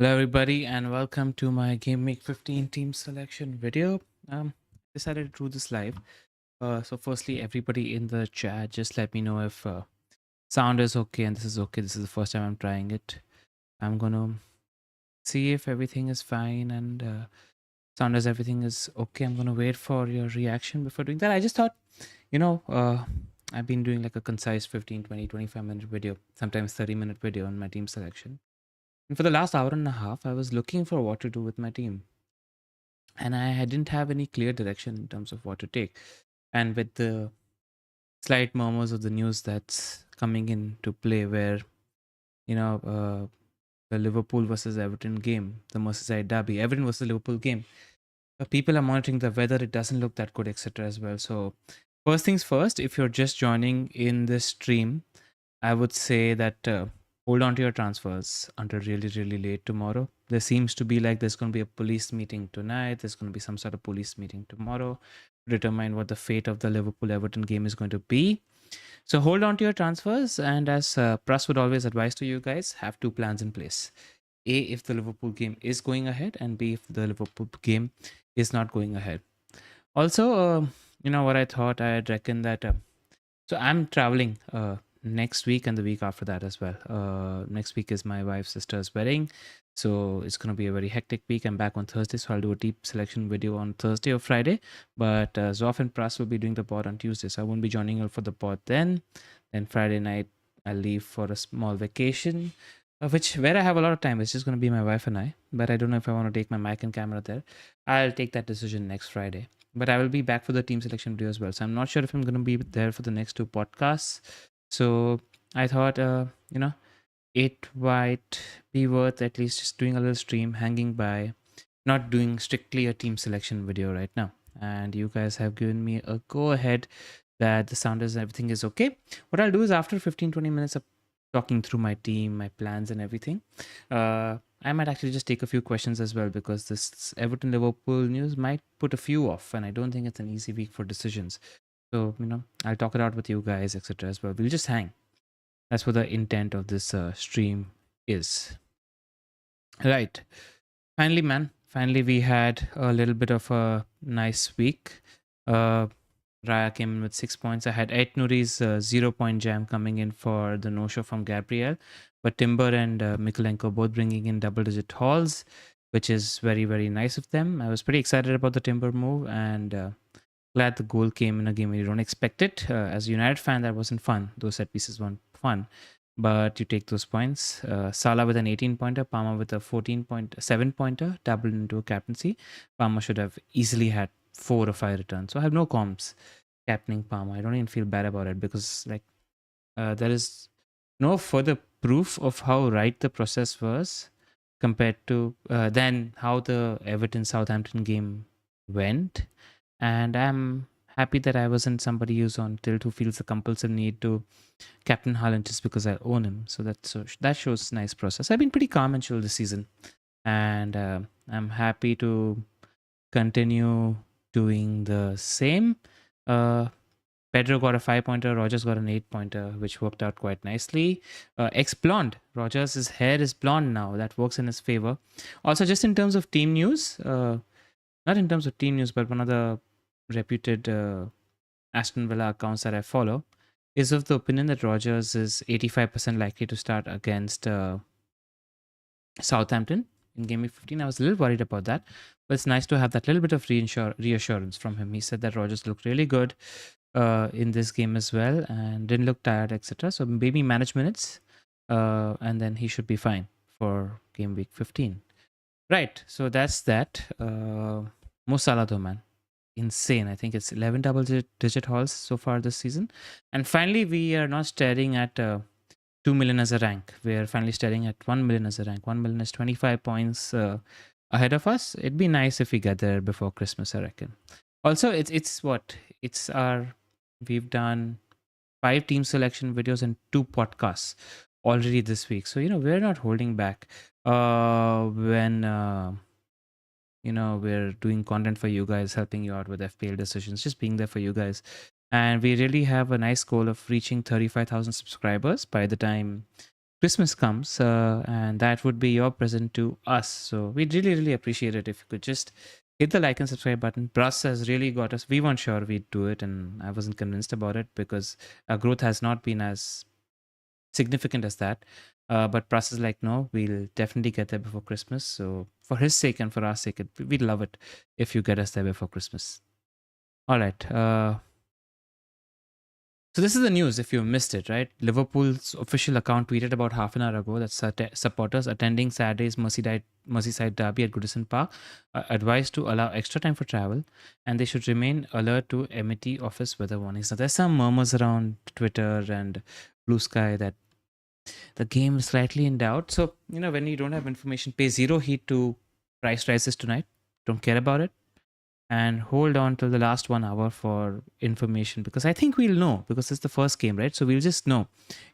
Hello, everybody, and welcome to my Gameweek 15 team selection video. Decided to do this live. So, firstly, everybody in the chat, just let me know if sound is okay and this is okay. This is the first time I'm trying it. I'm gonna see if everything is fine and sound as everything is okay. I'm gonna wait for your reaction before doing that. I just thought, I've been doing like a concise 15, 20, 25-minute video, sometimes 30-minute video on my team selection. And for the last hour and a half, I was looking for what to do with my team. And I didn't have any clear direction in terms of what to take. And with the slight murmurs of the news that's coming into play, where, the Liverpool versus Everton game, the Merseyside derby, Everton versus Liverpool game, people are monitoring the weather. It doesn't look that good, etc. as well. So, first things first, if you're just joining in this stream, I would say that hold on to your transfers until really, really late tomorrow. There seems to be like there's going to be a police meeting tonight. There's going to be some sort of police meeting tomorrow to determine what the fate of the Liverpool-Everton game is going to be. So hold on to your transfers. And as Pras would always advise to you guys, have two plans in place. A, if the Liverpool game is going ahead, and B, if the Liverpool game is not going ahead. Also, what I thought, I'd reckon that so I'm traveling next week and the week after that as well. Next week is my wife's sister's wedding, so it's going to be a very hectic week. I'm back on Thursday, so I'll do a deep selection video on Thursday or Friday. But Zoff and Pras will be doing the pod on Tuesday, so I won't be joining you for the pod then. Then Friday night, I'll leave for a small vacation, where I have a lot of time. It's just going to be my wife and I, but I don't know if I want to take my mic and camera there. I'll take that decision next Friday. But I will be back for the team selection video as well. So I'm not sure if I'm going to be there for the next two podcasts. So I thought, it might be worth at least just doing a little stream, hanging by, not doing strictly a team selection video right now. And you guys have given me a go ahead that the sound is everything is okay. What I'll do is after 15-20 minutes of talking through my team, my plans and everything, I might actually just take a few questions as well, because this Everton Liverpool news might put a few off, and I don't think it's an easy week for decisions. So, I'll talk it out with you guys, etc. as well. We'll just hang. That's what the intent of this stream is. Right. Finally, man. Finally, we had a little bit of a nice week. Raya came in with 6 points. I had Ed Nuri's 0-point jam coming in for the no-show from Gabriel. But Timber and Mikolenko both bringing in double-digit hauls, which is very, very nice of them. I was pretty excited about the Timber move, and glad the goal came in a game where you don't expect it. As a United fan, that wasn't fun. Those set pieces weren't fun. But you take those points. Salah with an 18-pointer, Palmer with a 7-pointer, doubled into a captaincy. Palmer should have easily had 4 or 5 returns. So I have no comms captaining Palmer. I don't even feel bad about it, because there is no further proof of how right the process was compared to than how the Everton-Southampton game went. And I'm happy that I wasn't somebody who's on tilt who feels the compulsive need to captain Haaland just because I own him. So that shows nice process. I've been pretty calm and chill this season, and I'm happy to continue doing the same. Pedro got a 5-pointer, Rogers got an 8-pointer, which worked out quite nicely. Ex-blonde. Rogers' hair is blonde now. That works in his favor. Also, just in terms of team news, not in terms of team news, but one of the reputed Aston Villa accounts that I follow is of the opinion that Rogers is 85% likely to start against Southampton in Game Week 15. I was a little worried about that, but it's nice to have that little bit of reassurance from him. He said that Rogers looked really good in this game as well and didn't look tired, etc. So maybe manage minutes, and then he should be fine for Game Week 15. Right, so that's that. Mo Salah though, man. Insane. I think it's 11 double-digit hauls so far this season. And finally, we are not staring at 2 million as a rank. We are finally staring at 1 million as a rank. 1 million is 25 points ahead of us. It'd be nice if we get there before Christmas, I reckon. Also, we've done 5 team selection videos and 2 podcasts already this week. So, we're not holding back when we're doing content for you guys, helping you out with FPL decisions, just being there for you guys. And we really have a nice goal of reaching 35,000 subscribers by the time Christmas comes, and that would be your present to us. So we'd really, really appreciate it if you could just hit the like and subscribe button. Bruss has really got us. We weren't sure we'd do it, and I wasn't convinced about it because our growth has not been as significant as that. But Pras is like, no, we'll definitely get there before Christmas. So for his sake and for our sake, we'd love it if you get us there before Christmas. All right. So this is the news if you missed it, right? Liverpool's official account tweeted about half an hour ago that supporters attending Saturday's Merseyside derby at Goodison Park are advised to allow extra time for travel, and they should remain alert to MT office weather warnings. Now, there's some murmurs around Twitter and Blue Sky that the game is slightly in doubt. So, when you don't have information, pay zero heed to price rises tonight. Don't care about it. And hold on till the last 1 hour for information, because I think we'll know, because it's the first game, right? So we'll just know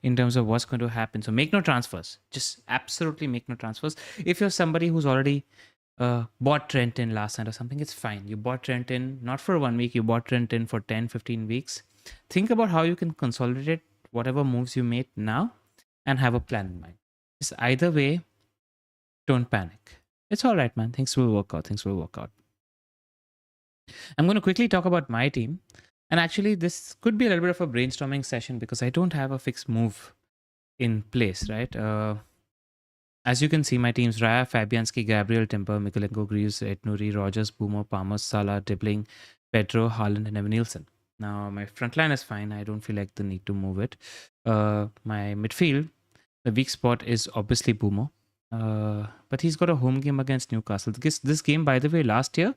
in terms of what's going to happen. So make no transfers. Just absolutely make no transfers. If you're somebody who's already bought Trent in last night or something, it's fine. You bought Trent in not for 1 week, you bought Trent in for 10, 15 weeks. Think about how you can consolidate whatever moves you made now and have a plan in mind. Just either way, don't panic. It's all right, man. Things will work out. I'm going to quickly talk about my team. And actually, this could be a little bit of a brainstorming session because I don't have a fixed move in place, right? As you can see, my team's Raya, Fabianski, Gabriel, Timber, Mikolenko, Greaves, Etnuri, Rogers, Boomer, Palmer, Salah, Dibbling, Pedro, Haaland, and Evan Nielsen. Now, my front line is fine. I don't feel like the need to move it. My midfield, the weak spot is obviously Boomer. But he's got a home game against Newcastle. This game, by the way, last year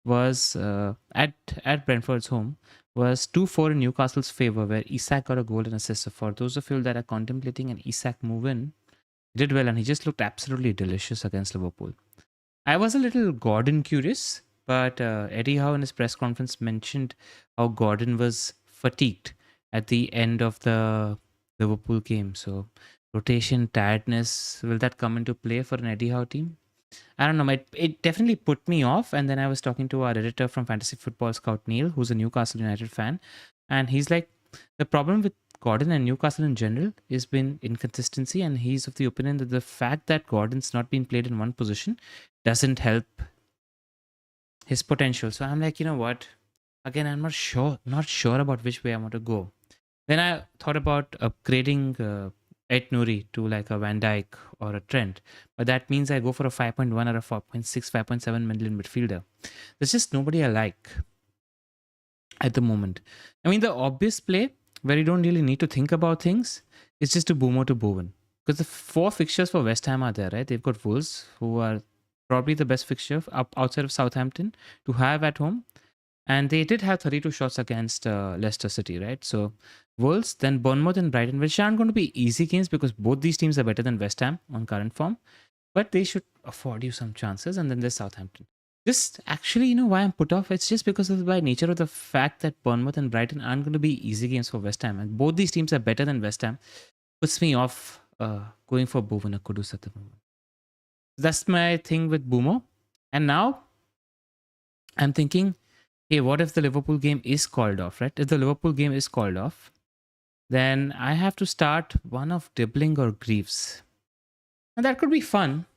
was at Brentford's home, was 2-4 in Newcastle's favor, where Isak got a goal and assist. So for those of you that are contemplating an Isak move in, he did well, and he just looked absolutely delicious against Liverpool. I was a little Gordon curious, but Eddie Howe in his press conference mentioned how Gordon was fatigued at the end of the Liverpool game. So rotation, tiredness, will that come into play for an Eddie Howe team? I don't know. It definitely put me off. And then I was talking to our editor from Fantasy Football Scout, Neil, who's a Newcastle United fan. And he's like, the problem with Gordon and Newcastle in general has been inconsistency. And he's of the opinion that the fact that Gordon's not been played in one position doesn't help his potential. So I'm like, you know what? Again, I'm not sure about which way I want to go. Then I thought about upgrading Etnuri to like a Van Dijk or a Trent. But that means I go for a 5.1 or a 4.6, 5.7 million midfielder. There's just nobody I like at the moment. I mean, the obvious play where you don't really need to think about things is just to Boomer to Bowen. Because the 4 fixtures for West Ham are there, right? They've got Wolves, who are probably the best fixture outside of Southampton to have at home. And they did have 32 shots against Leicester City, right? So Wolves, then Bournemouth and Brighton, which aren't going to be easy games because both these teams are better than West Ham on current form. But they should afford you some chances. And then there's Southampton. Just actually, why I'm put off? It's just because of by nature of the fact that Bournemouth and Brighton aren't going to be easy games for West Ham. And both these teams are better than West Ham. Puts me off going for Bowen or Kudus at the moment. That's my thing with Boomer. And now I'm thinking, hey, what if the Liverpool game is called off, right? If the Liverpool game is called off, then I have to start one of Dibbling or Greaves. And that could be fun.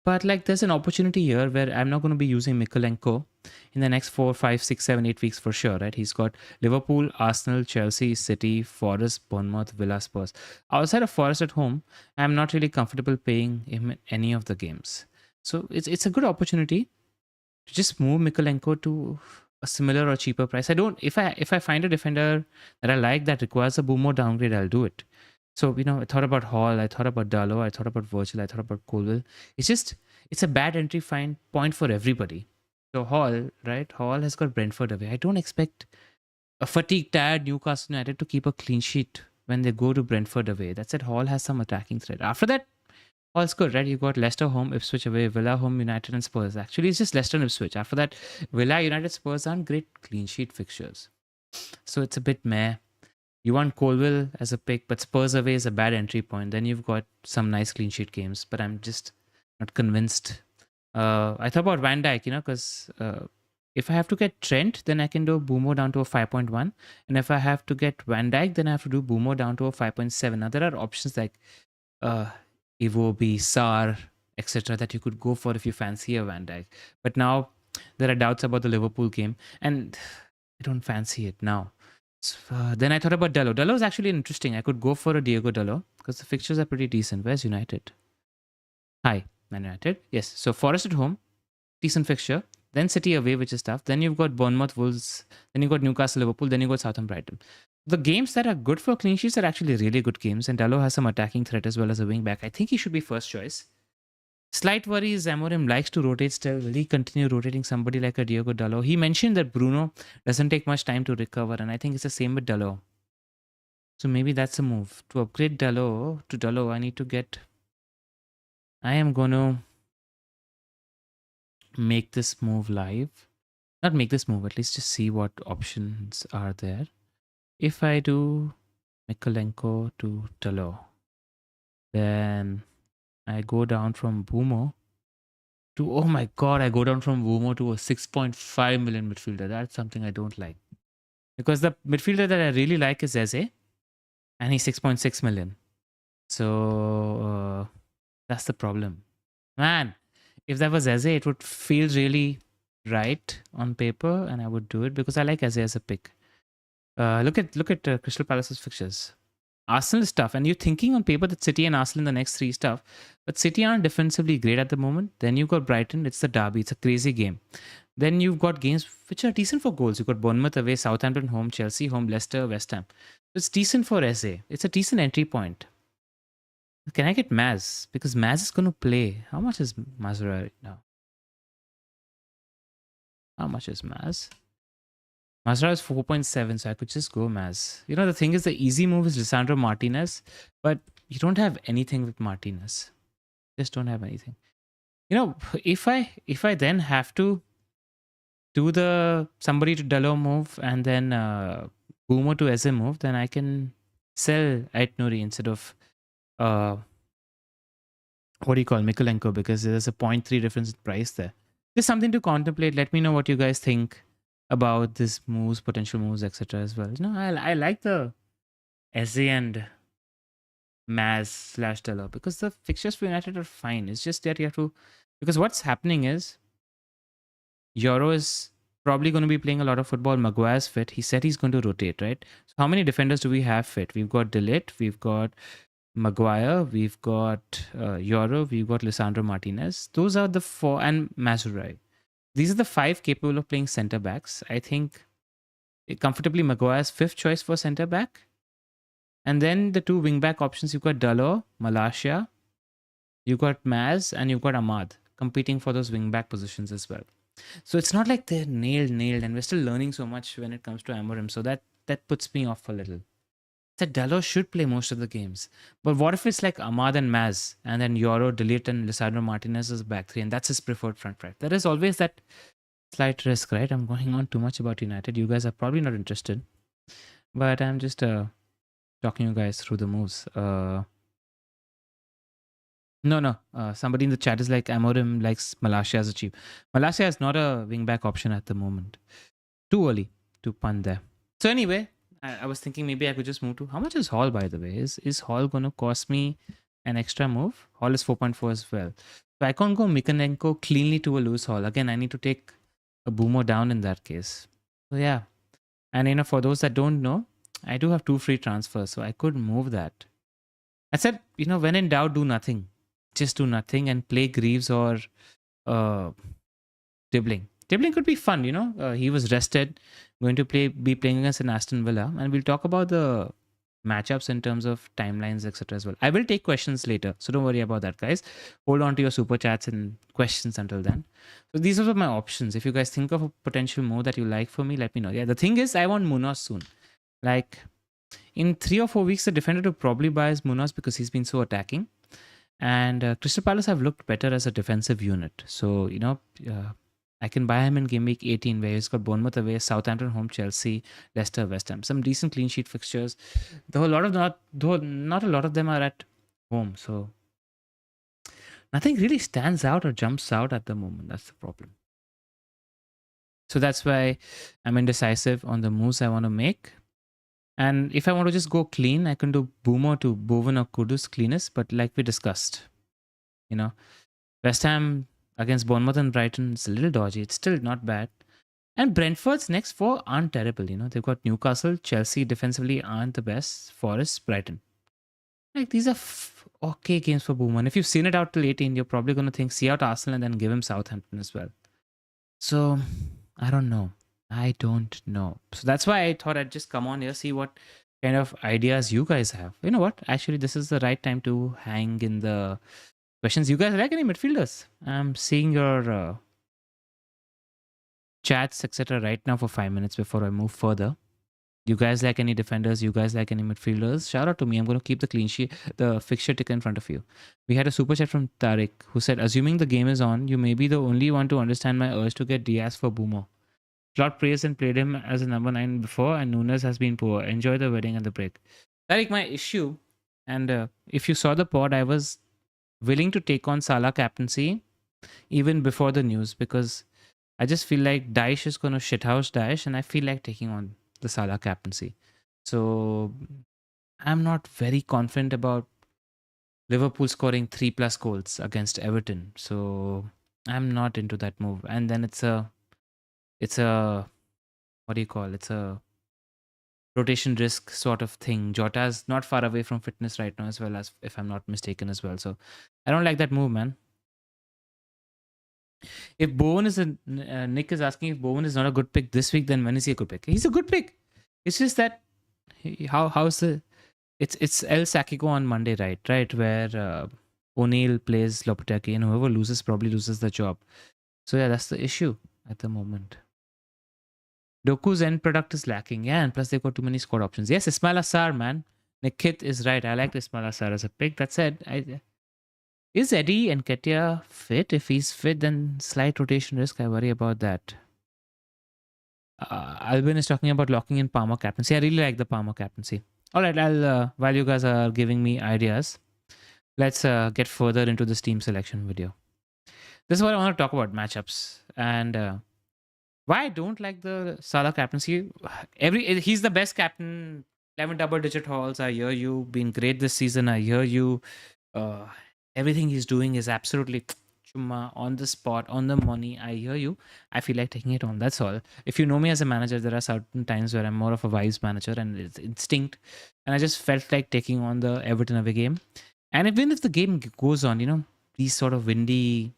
But there's an opportunity here where I'm not going to be using Mikolenko in the next 4, 5, 6, 7, 8 weeks for sure, right? He's got Liverpool, Arsenal, Chelsea, City, Forest, Bournemouth, Villa, Spurs. Outside of Forest at home, I'm not really comfortable paying him in any of the games. So it's a good opportunity to just move Mikolenko to a similar or cheaper price. If I find a defender that I like that requires a Boomer downgrade, I'll do it. So, I thought about Hall, I thought about Dalot, I thought about Virgil, I thought about Colwell. It's a bad entry point for everybody. So Hall, right? Hall has got Brentford away. I don't expect a fatigued, tired Newcastle United to keep a clean sheet when they go to Brentford away. That said, Hall has some attacking threat. After that, All's good, right? You got Leicester home, Ipswich away, Villa home, United and Spurs. Actually, it's just Leicester and Ipswich. After that, Villa, United, Spurs aren't great clean sheet fixtures. So it's a bit meh. You want Colwell as a pick, but Spurs away is a bad entry point. Then you've got some nice clean sheet games, but I'm just not convinced. I thought about Van Dijk, because if I have to get Trent, then I can do Boomer down to a 5.1. And if I have to get Van Dijk, then I have to do Boomer down to a 5.7. Now, there are options like Iwobi, Sar, etc. that you could go for if you fancy a Van Dijk. But now there are doubts about the Liverpool game, and I don't fancy it now. Then I thought about Dalot. Dalot is actually interesting. I could go for a Diego Dalot because the fixtures are pretty decent. Where's United? Hi, Man United. Yes. So Forest at home, decent fixture. Then City away, which is tough. Then you've got Bournemouth, Wolves. Then you've got Newcastle, Liverpool. Then you've got Southampton, Brighton. The games that are good for clean sheets are actually really good games. And Dalot has some attacking threat as well as a wing back. I think he should be first choice. Slight worry is Amorim likes to rotate still. Will he continue rotating somebody like a Diego Dalot? He mentioned that Bruno doesn't take much time to recover. And I think it's the same with Dalot. So maybe that's a move. To upgrade Dalot to Dalot, I need to get... I am going to make this move live. Not make this move, at least just see what options are there. If I do Mikolenko to Dalot, then I go down from Bumo to, oh my god, I go down from Bumo to a 6.5 million midfielder. That's something I don't like. Because the midfielder that I really like is Eze, and he's 6.6 million. So that's the problem. Man, if that was Eze, it would feel really right on paper, and I would do it because I like Eze as a pick. Look at Crystal Palace's fixtures. Arsenal is tough, and you're thinking on paper that City and Arsenal in the next three stuff, but City aren't defensively great at the moment. Then you've got Brighton, it's the derby, it's a crazy game. Then you've got games which are decent for goals. You've got Bournemouth away, Southampton home, Chelsea home, Leicester, West Ham. It's decent for Eze. It's a decent entry point. Can I get Maz? Because Maz is going to play. How much is Mazura right now? How much is Maz? Mazura is 4.7, so I could just go Maz. You know, the thing is, the easy move is Lisandro Martinez, but you don't have anything with Martinez. Just don't have anything. You know, if I then have to do the somebody to Dalot move and then Bumo to Eze move, then I can sell Ait Nouri instead of what do you call Mikolenko, because there's a 0.3 difference in price there. Just something to contemplate. Let me know what you guys think about this moves, potential moves, etc. as well. You know, I like the Eze and Maz / Dalot because the fixtures for United are fine. It's just that you have to, because what's happening is Euro is probably going to be playing a lot of football. Maguire's fit. He said he's going to rotate, right? So how many defenders do we have fit? We've got De Ligt, we've got Maguire, we've got Euro, we've got Lisandro Martinez. Those are the four, and Mazzurai. These are the five capable of playing centre backs. I think comfortably Maguire's fifth choice for centre back. And then the two wing back options, you've got Dalot, Malacia, you've got Maz, and you've got Ahmad competing for those wing back positions as well. So it's not like they're nailed, and we're still learning so much when it comes to Amorim. So that puts me off a little. That Dalot should play most of the games. But what if it's like Ahmad and Maz, and then Euro, De Ligt, and Lisandro Martinez as back three, and that's his preferred front five? There is always that slight risk, right? I'm going on too much about United. You guys are probably not interested. But I'm just talking you guys through the moves. No. Somebody in the chat is like, Amorim likes Malacia as a cheap. Malacia is not a wingback option at the moment. Too early to punt there. So anyway, I was thinking maybe I could just move to... How much is Hall, by the way? Is Hall going to cost me an extra move? Hall is 4.4 as well. So I can't go Mikolenko cleanly to a loose Hall. Again, I need to take a Boomer down in that case. So yeah. And you know, for those that don't know, I do have 2 free transfers. So I could move that. I said, you know, when in doubt, do nothing. Just do nothing and play Greaves or Dibbling. Dibbling could be fun, you know. He was rested, going to be playing against an Aston Villa, and we'll talk about the matchups in terms of timelines, etc. as well. I will take questions later, so don't worry about that, guys. Hold on to your super chats and questions until then. So these are my options. If you guys think of a potential move that you like for me, let me know. Yeah, the thing is, I want Munoz soon. Like in 3 or 4 weeks, the defender to probably buy is Munoz because he's been so attacking. And Crystal Palace have looked better as a defensive unit. So, you know, I can buy him in game week 18 where he's got Bournemouth away, Southampton home, Chelsea, Leicester, West Ham. Some decent clean sheet fixtures. Though not a lot of them are at home. So nothing really stands out or jumps out at the moment. That's the problem. So that's why I'm indecisive on the moves I want to make. And if I want to just go clean, I can do Boomer to Bowen or Kudus cleanest. But like we discussed, you know, West Ham against Bournemouth and Brighton, it's a little dodgy. It's still not bad. And Brentford's next four aren't terrible. They've got Newcastle, Chelsea defensively aren't the best, Forest, Brighton. Like these are okay games for Boomer. And if you've seen it out till 18, you're probably going to think, see out Arsenal and then give him Southampton as well. So I don't know. So that's why I thought I'd just come on here, see what kind of ideas you guys have. You know what? Actually, this is the right time to hang in the questions. You guys like any midfielders? I'm seeing your chats, etc. right now for 5 minutes before I move further. You guys like any defenders? You guys like any midfielders? Shout out to me. I'm going to keep the clean sheet, the fixture ticker in front of you. We had a super chat from Tariq who said, assuming the game is on, you may be the only one to understand my urge to get Diaz for Boomer. Slot praised and played him as a number 9 before, and Nunes has been poor. Enjoy the wedding and the break. Tariq, my issue, and if you saw the pod, I was willing to take on Salah captaincy even before the news because I just feel like Daesh is going to shithouse Daesh, and I feel like taking on the Salah captaincy. So I'm not very confident about Liverpool scoring 3+ goals against Everton. So I'm not into that move. And then it's a what do you call it? It's a rotation risk sort of thing. Jota's not far away from fitness right now as well, as if I'm not mistaken as well. So I don't like that move, man. If Bowen is Nick is asking if Bowen is not a good pick this week, then when is he a good pick? He's a good pick. It's just that how's the it's El Sakigo on Monday, right? Where O'Neill plays Lopetegui, and whoever loses probably loses the job. So yeah, that's the issue at the moment. Doku's end product is lacking, yeah, and plus they've got too many squad options. Yes, Ismail Assar, man. Nikit is right. I like Ismail Assar as a pick. That said, is Eddie and Ketia fit? If he's fit, then slight rotation risk. I worry about that. Albin is talking about locking in Palmer captaincy. I really like the Palmer captaincy. All right, while you guys are giving me ideas, let's get further into this team selection video. This is what I want to talk about, matchups. And why I don't like the Salah captaincy. He's the best captain, 11 double-digit hauls. I hear you. Been great this season. I hear you. Everything he's doing is absolutely on the spot, on the money. I hear you. I feel like taking it on. That's all. If you know me as a manager, there are certain times where I'm more of a vibes manager and it's instinct. And I just felt like taking on the Everton away game. And even if the game goes on, these sort of windy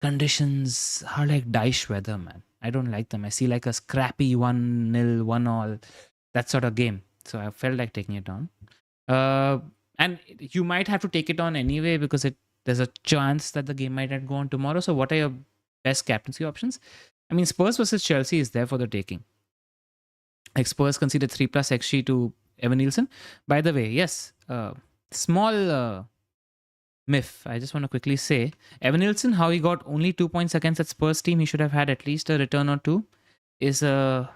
conditions are like Daesh weather, man. I don't like them. I see like a scrappy 1-0, 1-all, that sort of game. So I felt like taking it on. And you might have to take it on anyway because there's a chance that the game might not go on tomorrow. So what are your best captaincy options? I mean, Spurs versus Chelsea is there for the taking. Like Spurs conceded 3+ XG to Evan Nielsen. By the way, yes, small myth. I just want to quickly say, Evan Nielsen, how he got only 2 points against that Spurs team, he should have had at least a return or two, is a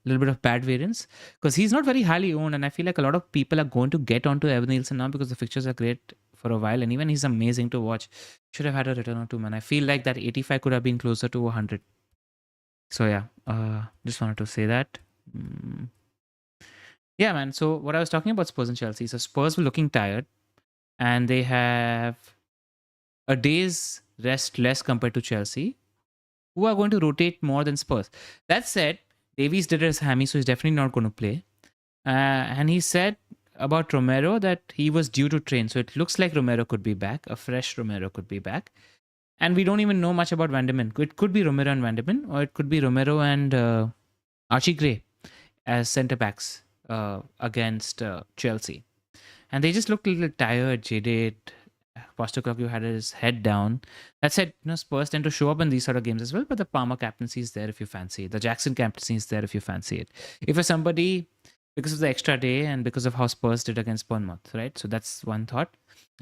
little bit of bad variance because he's not very highly owned, and I feel like a lot of people are going to get onto Evan Nielsen now because the fixtures are great for a while, and even he's amazing to watch. Should have had a return or two, man. I feel like that 85 could have been closer to 100. So yeah, just wanted to say that. Yeah, man. So what I was talking about Spurs and Chelsea. So Spurs were looking tired, and they have a day's rest less compared to Chelsea, who are going to rotate more than Spurs. That said, Davies did his hammy, so he's definitely not going to play. And he said about Romero that he was due to train. So it looks like Romero could be back. A fresh Romero could be back. And we don't even know much about Van de Ven. It could be Romero and Van de Ven, or it could be Romero and Archie Gray as centre backs against Chelsea. And they just looked a little tired, jaded. Postecoglou had his head down. That said, Spurs tend to show up in these sort of games as well, but the Palmer captaincy is there if you fancy it. The Jackson captaincy is there if you fancy it. If you're somebody, because of the extra day and because of how Spurs did against Bournemouth, right? So that's one thought.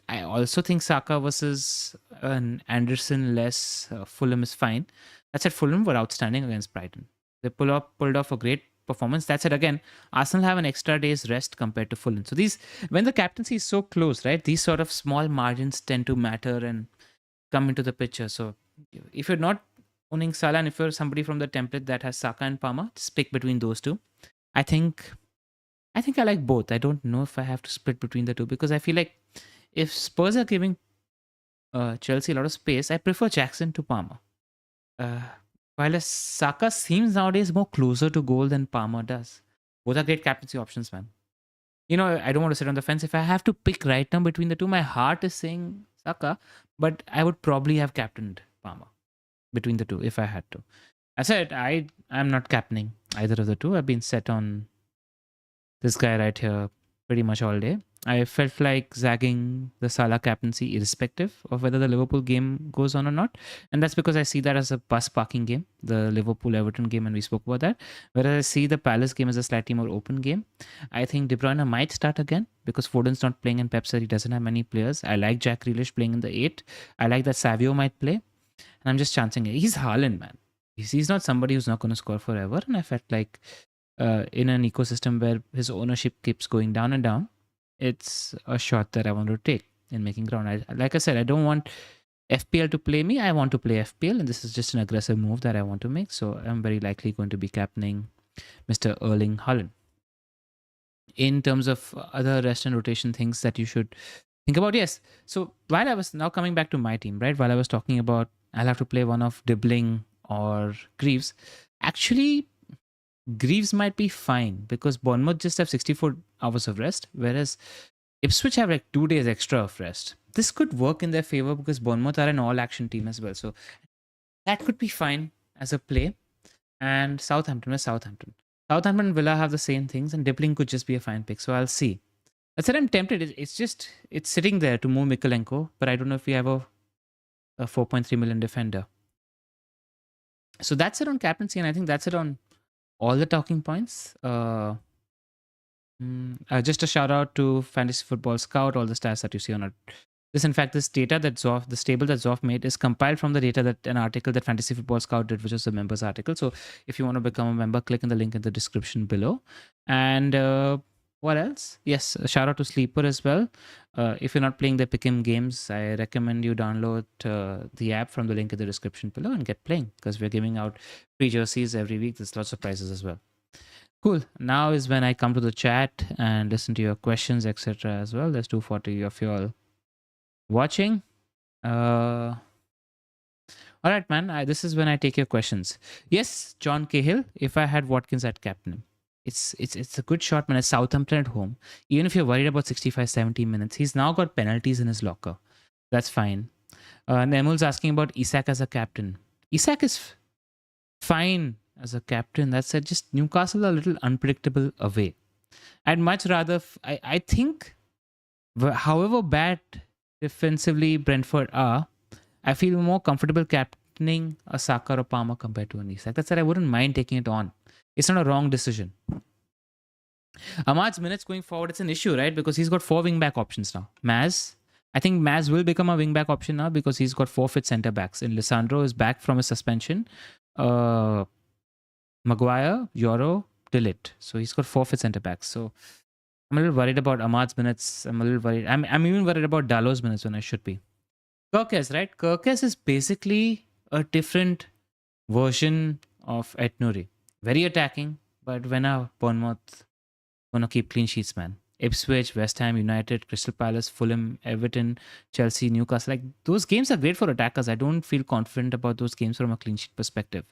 I also think Saka versus an Anderson-less Fulham is fine. That said, Fulham were outstanding against Brighton. They pulled off a great performance. That said, again, Arsenal have an extra day's rest compared to Fulham. So when the captaincy is so close, right, these sort of small margins tend to matter and come into the picture. So if you're not owning Salah, and if you're somebody from the template that has Saka and Palmer, just pick between those two. I think I like both. I don't know if I have to split between the two because I feel like if Spurs are giving Chelsea a lot of space, I prefer Jackson to Palmer. Uh, while a Saka seems nowadays more closer to goal than Palmer does. Both are great captaincy options, man. I don't want to sit on the fence. If I have to pick right now between the two, my heart is saying Saka, but I would probably have captained Palmer between the two if I had to. I said I'm not captaining either of the two. I've been set on this guy right here pretty much all day. I felt like zagging the Salah captaincy irrespective of whether the Liverpool game goes on or not. And that's because I see that as a bus parking game, the Liverpool-Everton game, and we spoke about that. Whereas I see the Palace game as a slightly more open game. I think De Bruyne might start again because Foden's not playing and Pep said he doesn't have many players. I like Jack Grealish playing in the 8. I like that Savio might play. And I'm just chancing it. He's Haaland, man. He's not somebody who's not going to score forever. And I felt like in an ecosystem where his ownership keeps going down and down, it's a shot that I want to take in making ground. Like I said, I don't want FPL to play me. I want to play FPL, and this is just an aggressive move that I want to make. So I'm very likely going to be captaining Mr. Erling Haaland. In terms of other rest and rotation things that you should think about, yes. So while I was now coming back to my team, right? While I was talking about I'll have to play one of Dibbling or Greaves, actually Greaves might be fine because Bournemouth just have 64 hours of rest, whereas Ipswich have like 2 days extra of rest. This could work in their favor because Bournemouth are an all-action team as well. So that could be fine as a play. And Southampton is Southampton. Southampton and Villa have the same things, and Dibbling could just be a fine pick. So I'll see. I said I'm tempted. It's sitting there to move Mikolenko, but I don't know if we have a 4.3 million defender. So that's it on captaincy, and I think that's it on all the talking points. Just a shout out to Fantasy Football Scout, all the stats that you see on it. This data that Zoff, this table that Zoff made is compiled from the data that an article that Fantasy Football Scout did, which is a members article. So if you want to become a member, click on the link in the description below. And what else? Yes, a shout out to Sleeper as well. If you're not playing the Pick'em games, I recommend you download the app from the link in the description below and get playing because we're giving out free jerseys every week. There's lots of prizes as well. Cool. Now is when I come to the chat and listen to your questions, etc. as well. There's 240 of you all watching. All right, man. This is when I take your questions. Yes, John Cahill. If I had Watkins at captain, it's a good shot, man. At Southampton at home, even if you're worried about 65, 70 minutes, he's now got penalties in his locker. That's fine. Nemul's asking about Isak as a captain. Isak is fine as a captain. That said, just Newcastle are a little unpredictable away. I'd much rather, I think, however bad defensively Brentford are, I feel more comfortable captaining a Saka or Palmer compared to an Isak. That said, I wouldn't mind taking it on. It's not a wrong decision. Ahmad's minutes going forward, it's an issue, right? Because he's got 4 wing-back options now. I think Maz will become a wing-back option now because he's got 4 fit centre-backs. And Lisandro is back from his suspension. Maguire, Euro, Dillit. So he's got 4 fit centre-backs. So I'm a little worried about Ahmad's minutes. I'm a little worried. I'm even worried about Dalo's minutes when I should be. Kirkes, right? Kirkes is basically a different version of Etnuri. Very attacking, but when are Bournemouth gonna keep clean sheets, man? Ipswich, West Ham United, Crystal Palace, Fulham, Everton, Chelsea, Newcastle. Like those games are great for attackers. I don't feel confident about those games from a clean sheet perspective.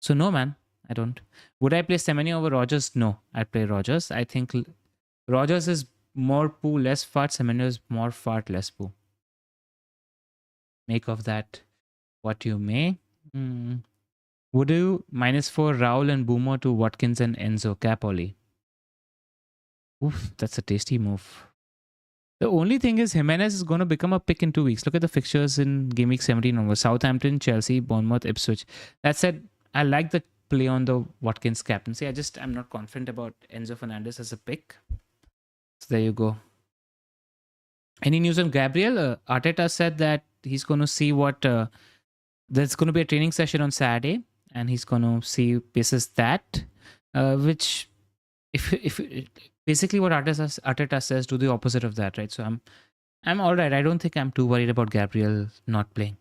So no, man, I don't. Would I play Semenyo over Rodgers? No, I'd play Rodgers. I think Rodgers is more poo, less fart. Semenyo is more fart, less poo. Make of that what you may. Would you -4 Raul and Boomer to Watkins and Enzo? Cap Oli. Oof, that's a tasty move. The only thing is Jimenez is going to become a pick in 2 weeks. Look at the fixtures in Game Week 17 over Southampton, Chelsea, Bournemouth, Ipswich. That said, I like the play on the Watkins captaincy. I'm not confident about Enzo Fernandez as a pick. So there you go. Any news on Gabriel? Arteta said that he's going to see what... there's going to be a training session on Saturday, and he's going to see basis that, which if basically what Arteta says, do the opposite of that, right? So I'm all right. I don't think I'm too worried about Gabriel not playing.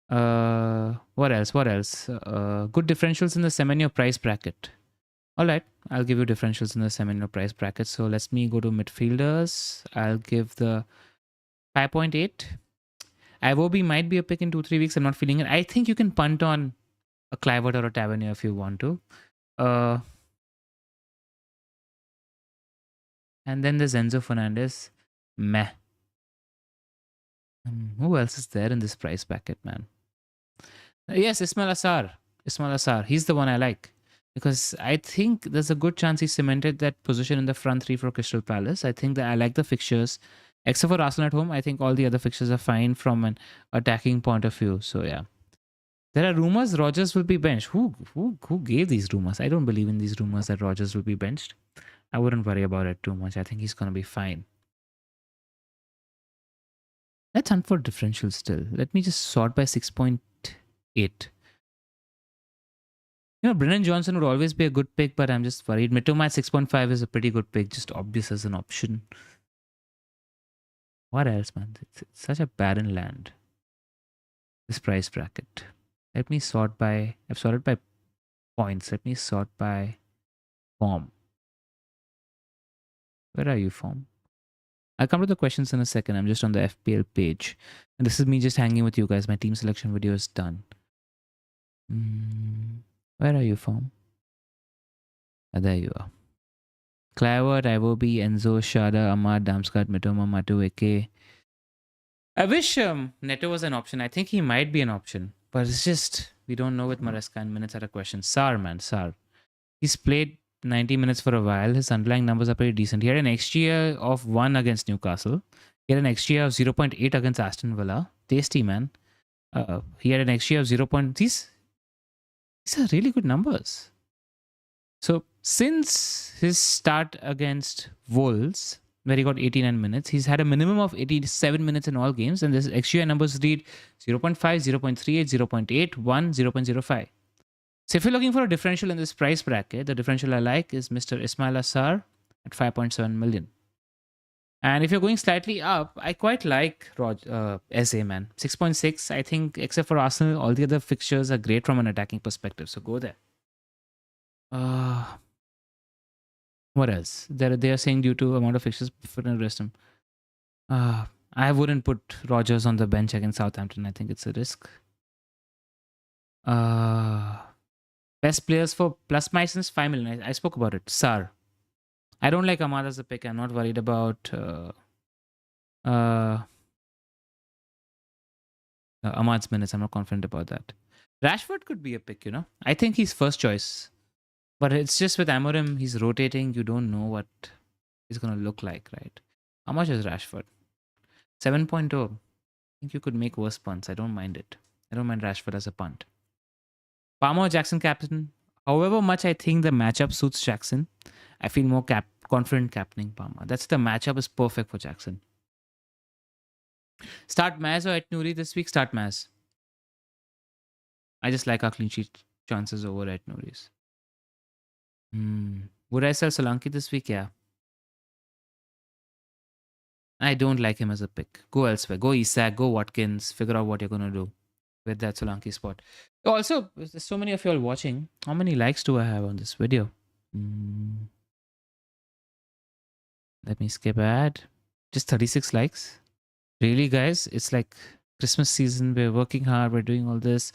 What else? What else? Good differentials in the semi price bracket. All right, I'll give you differentials in the semi price bracket. So let me go to midfielders. I'll give the 5.8. Iwobi might be a pick in 2-3 weeks. I'm not feeling it. I think you can punt on a Clivert or a Tavernier if you want to. And then there's Enzo Fernandez. Meh. Who else is there in this price bracket, man? Yes, Ismail Assar. Ismail Assar. He's the one I like. Because I think there's a good chance he cemented that position in the front three for Crystal Palace. I think that I like the fixtures. Except for Arsenal at home, I think all the other fixtures are fine from an attacking point of view. So yeah. There are rumors Rodgers will be benched. Who gave these rumors? I don't believe in these rumors that Rodgers will be benched. I wouldn't worry about it too much. I think he's gonna be fine. Let's hunt for differential still. Let me just sort by 6.8. Brennan Johnson would always be a good pick, but I'm just worried. Mitoma at 6.5 is a pretty good pick, just obvious as an option. What else, man? It's such a barren land. This price bracket. Let me sort by... I've sorted by points. Let me sort by form. Where are you, form? I'll come to the questions in a second. I'm just on the FPL page. And this is me just hanging with you guys. My team selection video is done. Where are you, form? There you are. Clivert, Iwobi, Enzo, Shada, Ahmad, Damsgaard, Mitoma, Madueke. I wish Neto was an option. I think he might be an option. But it's just, we don't know with Maresca and minutes are a question. Sar, man, Sar. He's played 90 minutes for a while. His underlying numbers are pretty decent. He had an XG of 1 against Newcastle. He had an XG of 0.8 against Aston Villa. Tasty, man. He had an XG of 0. These are really good numbers. So since his start against Wolves, where he got 89 minutes, he's had a minimum of 87 minutes in all games, and this XGI numbers read 0.5, 0.38, 0.8, 1, 0.05. So if you're looking for a differential in this price bracket, the differential I like is Mr. Ismail Assar at 5.7 million. And if you're going slightly up, I quite like Eze, man. 6.6, I think, except for Arsenal, all the other fixtures are great from an attacking perspective. So go there. What else? They are saying due to amount of fixtures, prefer to rest him. I wouldn't put Rodgers on the bench against Southampton. I think it's a risk. Best players for plus minus 5 million. I spoke about it. Sar. I don't like Ahmad as a pick. I'm not worried about Ahmad's minutes. I'm not confident about that. Rashford could be a pick, I think he's first choice. But it's just with Amorim, he's rotating. You don't know what he's going to look like, right? How much is Rashford? 7.0. I think you could make worse punts. I don't mind it. I don't mind Rashford as a punt. Palmer, Jackson captain. However much I think the matchup suits Jackson, I feel more confident captaining Palmer. That's the matchup is perfect for Jackson. Start Maz or at Nuri this week? Start Maz. I just like our clean sheet chances over at Nuri's. Would I sell Solanke this week? Yeah. I don't like him as a pick. Go elsewhere. Go Isak, go Watkins. Figure out what you're going to do with that Solanke spot. Also, there's so many of you all watching. How many likes do I have on this video? Let me skip ad. Just 36 likes. Really, guys? It's like Christmas season. We're working hard. We're doing all this.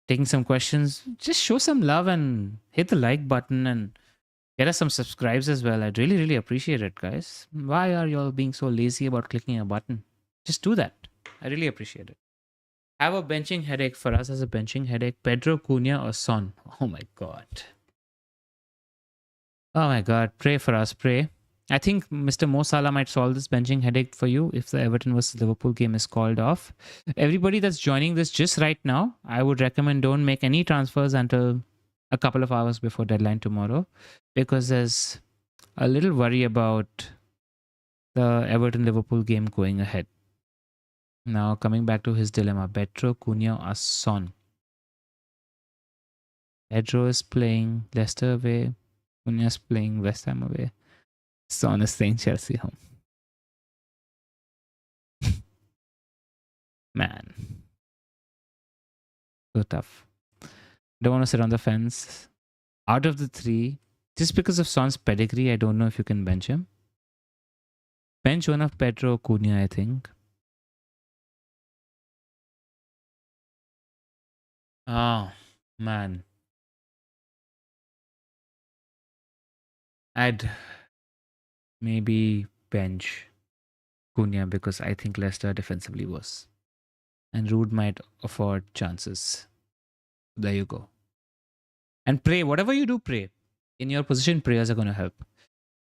Taking some questions. Just show some love and hit the like button and get us some subscribes as well. I'd really, really appreciate it, guys. Why are you all being so lazy about clicking a button? Just do that. I really appreciate it. Have a benching headache for us as a benching headache. Pedro, Cunha or Son? Oh my God. Oh my God. Pray for us. Pray. I think Mr. Mo Salah might solve this benching headache for you if the Everton vs Liverpool game is called off. Everybody that's joining this just right now, I would recommend don't make any transfers until a couple of hours before deadline tomorrow, because there's a little worry about the Everton-Liverpool game going ahead. Now, coming back to his dilemma, Pedro, Cunha or Son. Pedro is playing Leicester away. Cunha is playing West Ham away. Son is playing Chelsea home. Man. So tough. Don't want to sit on the fence. Out of the three, just because of Son's pedigree, I don't know if you can bench him. Bench one of Pedro Cunha, I think. Oh, man. I'd maybe bench Cunha because I think Leicester defensively worse. And Rude might afford chances. There you go. And pray. Whatever you do, pray. In your position, prayers are going to help.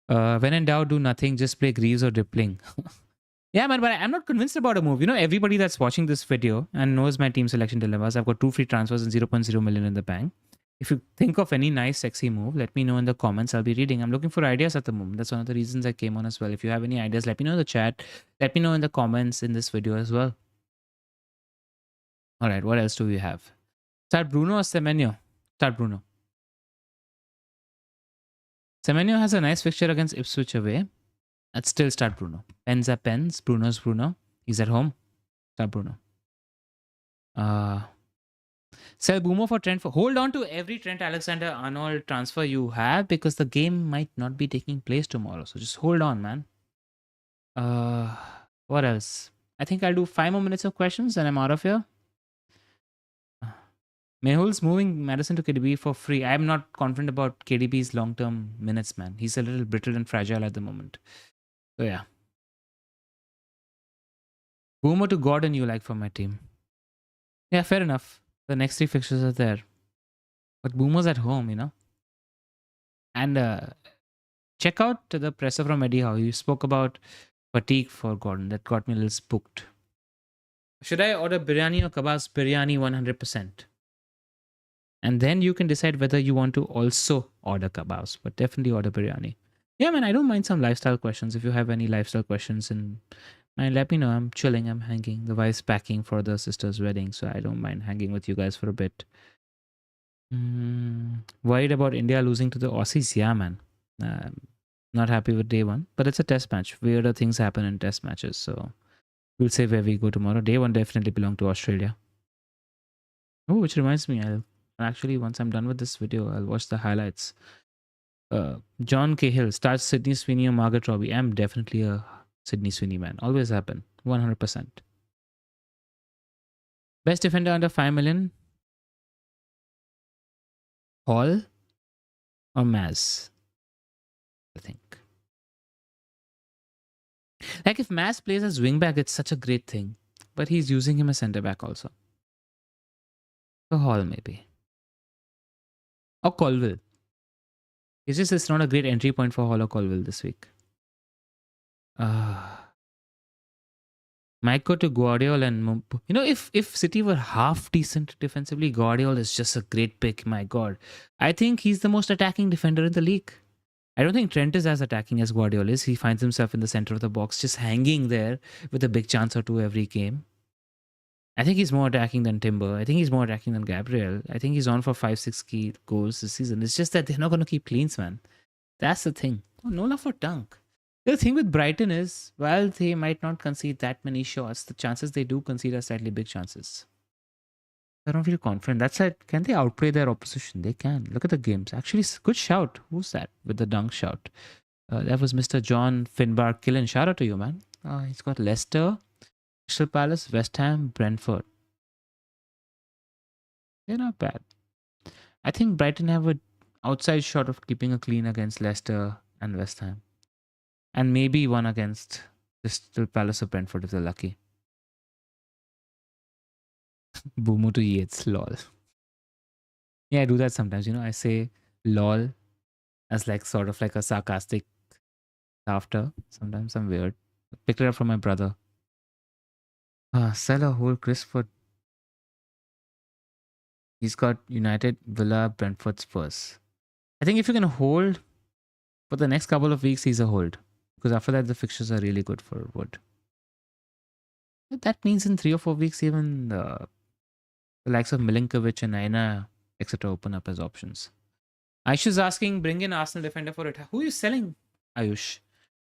When in doubt, do nothing. Just play Greaves or Dribbling. Yeah, man, but I'm not convinced about a move. You know, everybody that's watching this video and knows my team selection dilemmas, I've got 2 free transfers and 0.0 million in the bank. If you think of any nice, sexy move, let me know in the comments. I'll be reading. I'm looking for ideas at the moment. That's one of the reasons I came on as well. If you have any ideas, let me know in the chat. Let me know in the comments in this video as well. All right, what else do we have? Start Bruno or Semenyo? Start Bruno. Semenyo has a nice fixture against Ipswich away. I'd still start Bruno. Pens are pens. Bruno's Bruno. He's at home. Start Bruno. Sell Boomer for Trent. Hold on to every Trent Alexander-Arnold transfer you have because the game might not be taking place tomorrow. So just hold on, man. What else? I think I'll do 5 more minutes of questions and I'm out of here. Mehul's moving Madison to KDB for free. I'm not confident about KDB's long-term minutes, man. He's a little brittle and fragile at the moment. So yeah. Boomer to Gordon you like for my team. Yeah, fair enough. The next 3 fixtures are there. But Boomer's at home, you know. And check out the presser from Eddie Howe. He spoke about fatigue for Gordon. That got me a little spooked. Should I order biryani or kebabs? Biryani 100%. And then you can decide whether you want to also order kebabs. But definitely order biryani. Yeah, man, I don't mind some lifestyle questions. If you have any lifestyle questions, and let me know. I'm chilling. I'm hanging. The wife's packing for the sister's wedding. So I don't mind hanging with you guys for a bit. Worried about India losing to the Aussies? Yeah, man. Not happy with day one, but it's a test match. Weirder things happen in test matches, so we'll say where we go tomorrow. Day one definitely belong to Australia. Oh, which reminds me, I'll actually, once I'm done with this video, I'll watch the highlights. John Cahill starts Sydney Sweeney or Margaret Robbie. I'm definitely a Sydney Sweeney man. Always happen. 100%. Best defender under 5 million? Hall or Maz? I think. Like if Maz plays as wingback, it's such a great thing. But he's using him as centre back also. So Hall maybe. Or Colville. It's not a great entry point for Hall or Colville this week. Might go to Guardiola and you know, if City were half decent defensively, Guardiola is just a great pick. My God, I think he's the most attacking defender in the league. I don't think Trent is as attacking as Guardiola is. He finds himself in the center of the box, just hanging there with a big chance or two every game. I think he's more attacking than Timber. I think he's more attacking than Gabriel. I think he's on for 5-6 key goals this season. It's just that they're not going to keep cleans, man. That's the thing. Oh, no love for Dunk. The thing with Brighton is, while they might not concede that many shots, the chances they do concede are slightly big chances. I don't feel confident. That's it. Can they outplay their opposition? They can. Look at the games. Actually, good shout. Who's that with the dunk shout? That was Mr. John Finbar Killen. Shout out to you, man. He's got Leicester, Crystal Palace, West Ham, Brentford. They're not bad. I think Brighton have an outside shot of keeping a clean against Leicester and West Ham. And maybe one against Crystal Palace or Brentford if they're lucky. Boomo to Yates, lol. Yeah, I do that sometimes. You know, I say lol as like sort of like a sarcastic laughter. Sometimes I'm weird. Picked it up from my brother. Sell a whole Chris for. He's got United, Villa, Brentford, Spurs. I think if you can hold for the next couple of weeks, he's a hold. Because after that, the fixtures are really good for Wood. That means in 3 or 4 weeks, even the likes of Milinkovic and Aina, etc., open up as options. Ayush is asking, bring in Arsenal defender for it. Who are you selling, Ayush,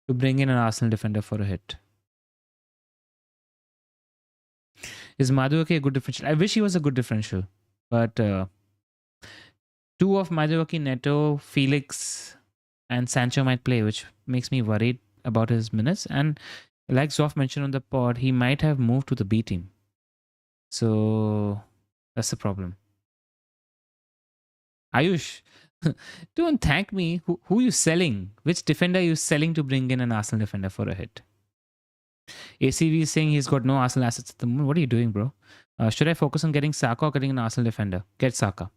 to bring in an Arsenal defender for a hit? Is Madueke a good differential? I wish he was a good differential. But two of Maduaki, Neto, Felix, and Sancho might play, which makes me worried about his minutes. And like Zoff mentioned on the pod, he might have moved to the B team. So that's the problem. Ayush, don't thank me. Who are you selling? Which defender are you selling to bring in an Arsenal defender for a hit? ACV is saying he's got no Arsenal assets at the moment. What are you doing, bro? Should I focus on getting Saka or getting an Arsenal defender? Get Saka.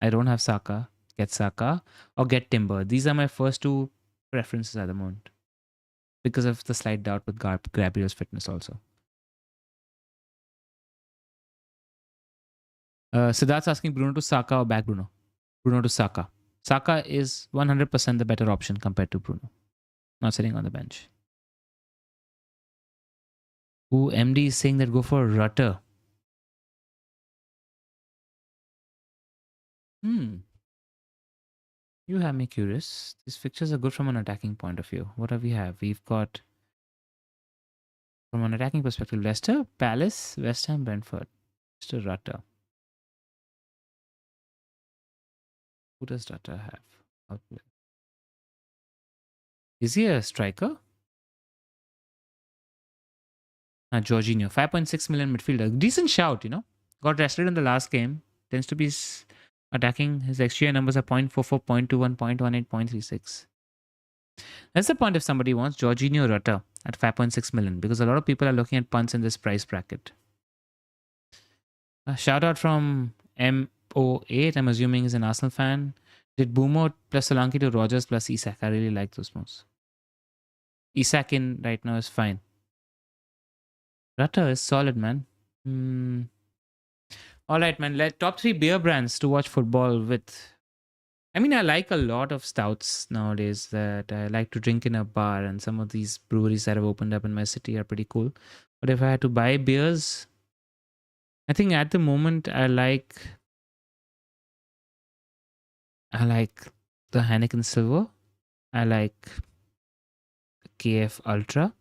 I don't have Saka. Get Saka or get Timber. These are my first two preferences at the moment because of the slight doubt with Gabriel's fitness also. Siddharth's asking Bruno to Saka or back Bruno. Bruno to Saka. Saka is 100% the better option compared to Bruno. Not sitting on the bench. Ooh, MD is saying that go for Rutter. You have me curious. These fixtures are good from an attacking point of view. What do we have? We've got, from an attacking perspective, Leicester, Palace, West Ham, Brentford. Mr. Rutter. Who does Rutter have? Outplay. Is he a striker? Jorginho, 5.6 million midfielder. Decent shout, you know. Got rested in the last game. Tends to be attacking. His XGI numbers are 0.44, 0.21, 0.18, 0.36. That's the point if somebody wants Jorginho Rutter at 5.6 million because a lot of people are looking at punts in this price bracket. A shout out from MO8, I'm assuming he's an Arsenal fan. Did Boomo plus Solanke to Rogers plus Isak? I really like those moves. Isak in right now is fine. Rutter is solid, man. All right, man. Top 3 beer brands to watch football with. I mean, I like a lot of stouts nowadays that I like to drink in a bar, and some of these breweries that have opened up in my city are pretty cool. But if I had to buy beers, I think at the moment I like the Heineken Silver. I like KF Ultra.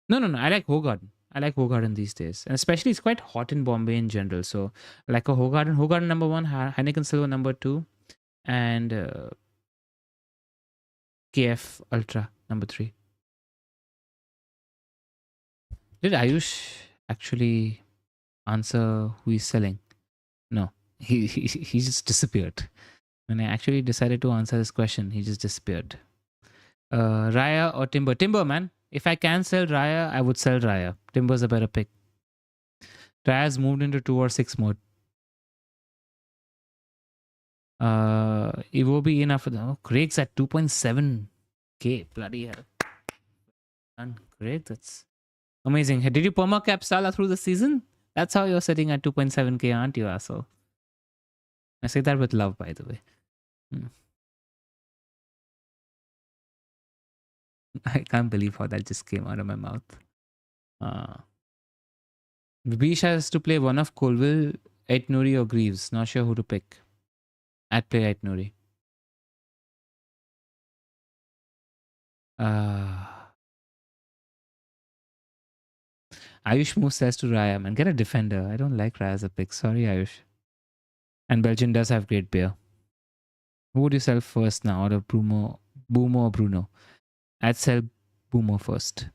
No. I like Hogarden. I like Hogarden these days. And especially it's quite hot in Bombay in general. So I like a Hogarden. Hogarden number 1, Heineken Silver number 2, and KF Ultra number 3. Did Ayush actually answer who he's selling? No. He just disappeared. When I actually decided to answer this question, he just disappeared. Raya or Timber? Timber, man. If I can sell Raya, I would sell Raya. Timber's a better pick. Raya's moved into 2 or 6 mode. It will be enough for them. Oh, Craig's at 2.7k. Bloody hell. And Craig, that's amazing. Did you perma cap Salah through the season? That's how you're sitting at 2.7k, aren't you, asshole? I say that with love, by the way. I can't believe how that just came out of my mouth. Vibish has to play one of Colville, Aitnuri, or Greaves. Not sure who to pick. I'd play Aitnuri. Ayush moves says to Raya, man. Get a defender. I don't like Raya as a pick. Sorry, Ayush. And Belgium does have great beer. Who would you sell first now? Out of Boomo or Bruno? I'd sell Boomo first.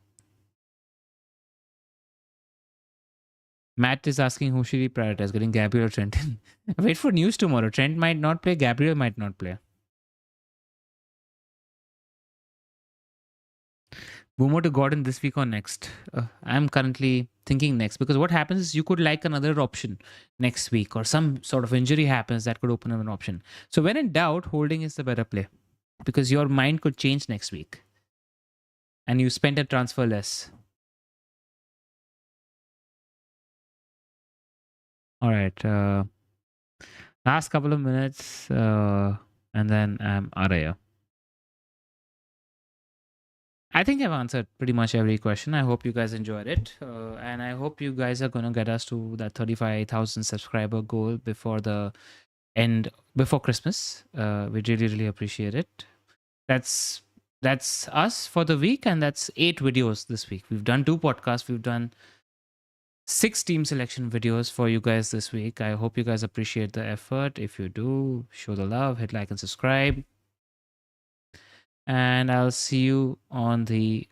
Matt is asking who should he prioritize, getting Gabriel or Trent. Wait for news tomorrow. Trent might not play. Gabriel might not play. Boomo to Gordon this week or next? I'm currently thinking next because what happens is you could like another option next week or some sort of injury happens that could open up an option. So when in doubt, holding is the better play because your mind could change next week and you spent a transfer less. All right. Last couple of minutes and then I'm out of here. I think I've answered pretty much every question. I hope you guys enjoyed it. And I hope you guys are going to get us to that 35,000 subscriber goal before the end, before Christmas. We really, really appreciate it. That's us for the week. And that's 8 videos this week. We've done 2 podcasts. We've done 6 team selection videos for you guys this week. I hope you guys appreciate the effort. If you do, show the love, hit like and subscribe. And I'll see you on the